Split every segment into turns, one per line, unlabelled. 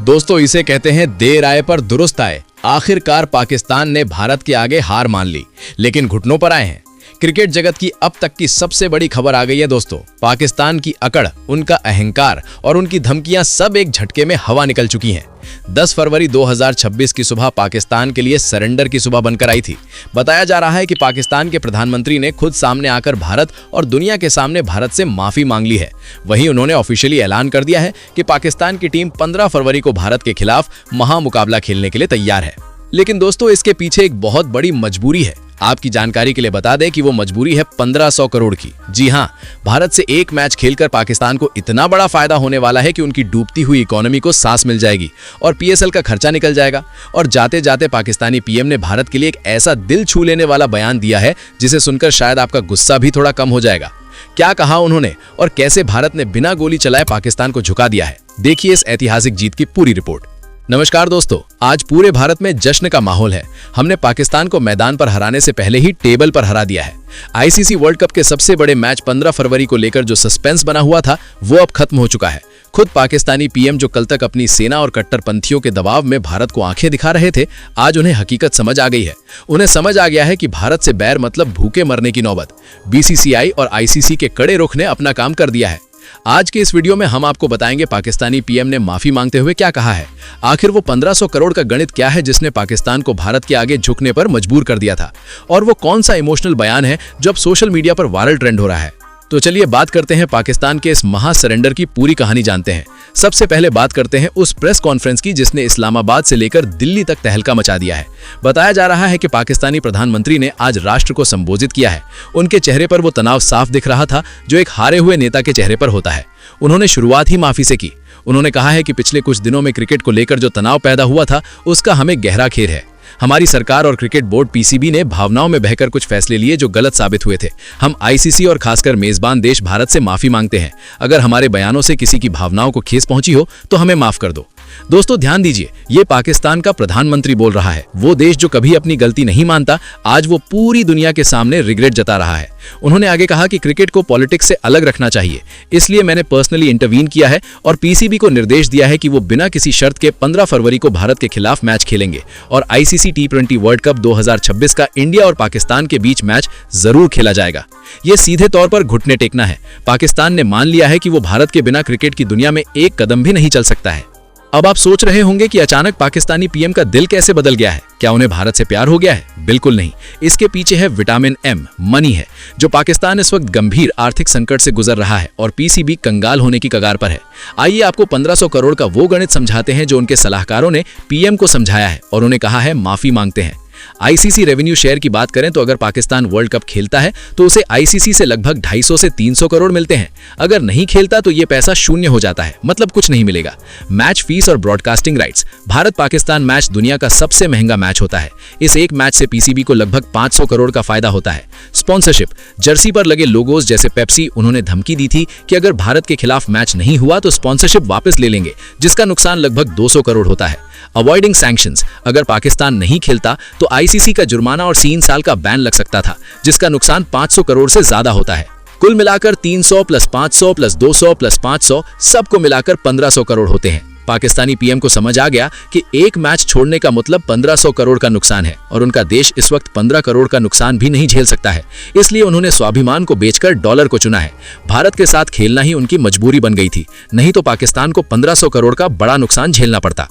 दोस्तों, इसे कहते हैं देर आए पर दुरुस्त आए। आखिरकार पाकिस्तान ने भारत के आगे हार मान ली, लेकिन घुटनों पर आए हैं। क्रिकेट जगत की अब तक की सबसे बड़ी खबर आ गई है दोस्तों। पाकिस्तान की अकड़, उनका अहंकार और उनकी धमकियां सब एक झटके में हवा निकल चुकी हैं। 10 फरवरी 2026 की सुबह पाकिस्तान के लिए सरेंडर की सुबह बनकर आई थी। बताया जा रहा है कि पाकिस्तान के प्रधानमंत्री ने खुद सामने आकर भारत और दुनिया के सामने भारत से माफी मांग ली है। वहीं उन्होंने ऑफिशियली ऐलान कर दिया है कि पाकिस्तान की टीम 15 फरवरी को भारत के खिलाफ महामुकाबला खेलने के लिए तैयार है। लेकिन दोस्तों, इसके पीछे एक बहुत बड़ी मजबूरी है। आपकी जानकारी के लिए बता दें कि वो मजबूरी है 1500 करोड़ की। जी हां, भारत से एक मैच खेलकर पाकिस्तान को इतना बड़ा फायदा होने वाला है कि उनकी डूबती हुई इकोनॉमी को सांस मिल जाएगी और पीएसएल का खर्चा निकल जाएगा। और जाते जाते पाकिस्तानी पीएम ने भारत के लिए एक ऐसा दिल छू लेने वाला बयान दिया है जिसे सुनकर शायद आपका गुस्सा भी थोड़ा कम हो जाएगा। क्या कहा उन्होंने और कैसे भारत ने बिना गोली चलाए पाकिस्तान को झुका दिया है, देखिए इस ऐतिहासिक जीत की पूरी रिपोर्ट। नमस्कार दोस्तों, आज पूरे भारत में जश्न का माहौल है। हमने पाकिस्तान को मैदान पर हराने से पहले ही टेबल पर हरा दिया है। आईसीसी वर्ल्ड कप के सबसे बड़े मैच 15 फरवरी को लेकर जो सस्पेंस बना हुआ था वो अब खत्म हो चुका है। खुद पाकिस्तानी पीएम जो कल तक अपनी सेना और कट्टरपंथियों के दबाव में भारत को आंखें दिखा रहे थे, आज उन्हें हकीकत समझ आ गई है। उन्हें समझ आ गया है कि भारत से बैर मतलब भूखे मरने की नौबत। बीसीसीआई और आईसीसी के कड़े रुख ने अपना काम कर दिया है। आज के इस वीडियो में हम आपको बताएंगे पाकिस्तानी पीएम ने माफी मांगते हुए क्या कहा है। आखिर वो 1500 करोड़ का गणित क्या है जिसने पाकिस्तान को भारत के आगे झुकने पर मजबूर कर दिया था, और वो कौन सा इमोशनल बयान है जो अब सोशल मीडिया पर वायरल ट्रेंड हो रहा है। तो चलिए बात करते हैं पाकिस्तान के इस महा सरेंडर की पूरी कहानी जानते हैं। सबसे पहले बात करते हैं उस प्रेस कॉन्फ्रेंस की जिसने इस्लामाबाद से लेकर दिल्ली तक तहलका मचा दिया है। बताया जा रहा है कि पाकिस्तानी प्रधानमंत्री ने आज राष्ट्र को संबोधित किया है। उनके चेहरे पर वो तनाव साफ दिख रहा था जो एक हारे हुए नेता के चेहरे पर होता है। उन्होंने शुरुआत ही माफी से की। उन्होंने कहा है कि पिछले कुछ दिनों में क्रिकेट को लेकर जो तनाव पैदा हुआ था उसका हमें गहरा खेद है। हमारी सरकार और क्रिकेट बोर्ड पीसीबी ने भावनाओं में बहकर कुछ फैसले लिए जो गलत साबित हुए थे। हम आईसीसी और खासकर मेजबान देश भारत से माफी मांगते हैं। अगर हमारे बयानों से किसी की भावनाओं को ठेस पहुंची हो तो हमें माफ कर दो। दोस्तों ध्यान दीजिए, ये पाकिस्तान का प्रधानमंत्री बोल रहा है। वो देश जो कभी अपनी गलती नहीं मानता, आज वो पूरी दुनिया के सामने रिग्रेट जता रहा है। उन्होंने आगे कहा कि क्रिकेट को पॉलिटिक्स से अलग रखना चाहिए, इसलिए मैंने पर्सनली इंटरवीन किया है और पीसीबी को निर्देश दिया है कि वो बिना किसी शर्त के 15 फरवरी को भारत के खिलाफ मैच खेलेंगे और आईसीसी T20 वर्ल्ड कप 2026 का इंडिया और पाकिस्तान के बीच मैच जरूर खेला जाएगा। ये सीधे तौर पर घुटने टेकना है। पाकिस्तान ने मान लिया है कि वो भारत के बिना क्रिकेट की दुनिया में एक कदम भी नहीं चल सकता है। अब आप सोच रहे होंगे कि अचानक पाकिस्तानी पीएम का दिल कैसे बदल गया है। क्या उन्हें भारत से प्यार हो गया है? बिल्कुल नहीं। इसके पीछे है विटामिन एम, मनी है। जो पाकिस्तान इस वक्त गंभीर आर्थिक संकट से गुजर रहा है और पीसीबी कंगाल होने की कगार पर है। आइए आपको 1500 करोड़ का वो गणित समझाते हैं जो उनके सलाहकारों ने पीएम को समझाया है और उन्हें कहा है माफी मांगते हैं। आईसीसी रेवेन्यू शेयर की बात करें तो अगर पाकिस्तान वर्ल्ड कप खेलता है तो उसे आईसीसी से लगभग 250 से 300 करोड़ मिलते हैं। अगर नहीं खेलता तो ये पैसा शून्य हो जाता है, मतलब कुछ नहीं मिलेगा। मैच फीस और broadcasting rights, Bharat Pakistan match दुनिया का सबसे महंगा मैच होता है। इस एक मैच से पीसीबी को लगभग 500 करोड़ का फायदा होता है। स्पॉन्सरशिप, जर्सी पर लगे लोगोज जैसे पेप्सी, उन्होंने धमकी दी थी कि अगर भारत के खिलाफ मैच नहीं हुआ तो स्पॉन्सरशिप वापस ले लेंगे, जिसका नुकसान लगभग 200 करोड़ होता है। अवॉइडिंग सैंक्शंस, अगर पाकिस्तान नहीं खेलता तो आईसीसी का जुर्माना और 3 साल का बैन लग सकता था, जिसका नुकसान 500 करोड़ से ज्यादा होता है। कुल मिलाकर 300 प्लस 500 प्लस 200 प्लस 500 सबको मिलाकर 1500 करोड़ होते हैं। पाकिस्तानी पीएम को समझ आ गया कि एक मैच छोड़ने का मतलब 1500 करोड़ का नुकसान है और उनका देश इस वक्त 15 करोड़ का नुकसान भी नहीं झेल सकता है। इसलिए उन्होंने स्वाभिमान को बेचकर डॉलर को चुना है। भारत के साथ खेलना ही उनकी मजबूरी बन गई थी, नहीं तो पाकिस्तान को 1500 करोड़ का बड़ा नुकसान झेलना पड़ता।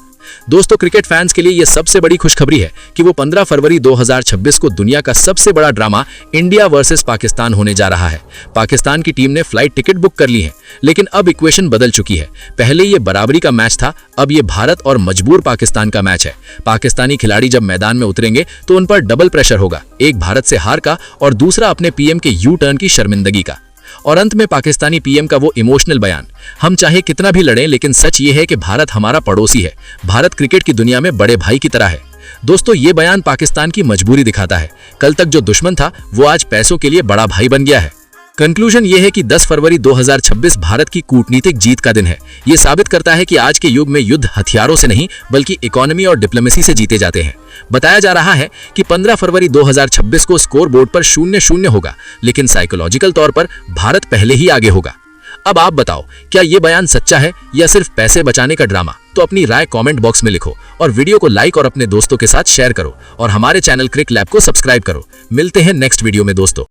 दोस्तों, क्रिकेट फैंस के लिए यह सबसे बड़ी खुशखबरी है कि वो 15 फरवरी 2026 को दुनिया का सबसे बड़ा ड्रामा इंडिया वर्सेस पाकिस्तान होने जा रहा है। पाकिस्तान की टीम ने फ्लाइट टिकट बुक कर ली है, लेकिन अब इक्वेशन बदल चुकी है। पहले ये बराबरी का मैच था, अब ये भारत और मजबूर पाकिस्तान का मैच है। पाकिस्तानी खिलाड़ी जब मैदान में उतरेंगे तो उन पर डबल प्रेशर होगा, एक भारत से हार का और दूसरा अपने पीएम के यू टर्न की शर्मिंदगी का। और अंत में पाकिस्तानी पीएम का वो इमोशनल बयान, हम चाहे कितना भी लड़ें लेकिन सच ये है कि भारत हमारा पड़ोसी है। भारत क्रिकेट की दुनिया में बड़े भाई की तरह है। दोस्तों, ये बयान पाकिस्तान की मजबूरी दिखाता है। कल तक जो दुश्मन था वो आज पैसों के लिए बड़ा भाई बन गया है। कंक्लूजन ये है कि 10 फरवरी 2026 भारत की कूटनीतिक जीत का दिन है। ये साबित करता है कि आज के युग में युद्ध हथियारों से नहीं बल्कि इकोनॉमी और डिप्लोमेसी से जीते जाते हैं। बताया जा रहा है कि 15 फरवरी 2026 को स्कोर बोर्ड पर 0-0 होगा, लेकिन साइकोलॉजिकल तौर पर भारत पहले ही आगे होगा। अब आप बताओ, क्या ये बयान सच्चा है या सिर्फ पैसे बचाने का ड्रामा? तो अपनी राय कमेंट बॉक्स में लिखो और वीडियो को लाइक और अपने दोस्तों के साथ शेयर करो और हमारे चैनल क्रिक लैब को सब्सक्राइब करो। मिलते हैं नेक्स्ट वीडियो में दोस्तों।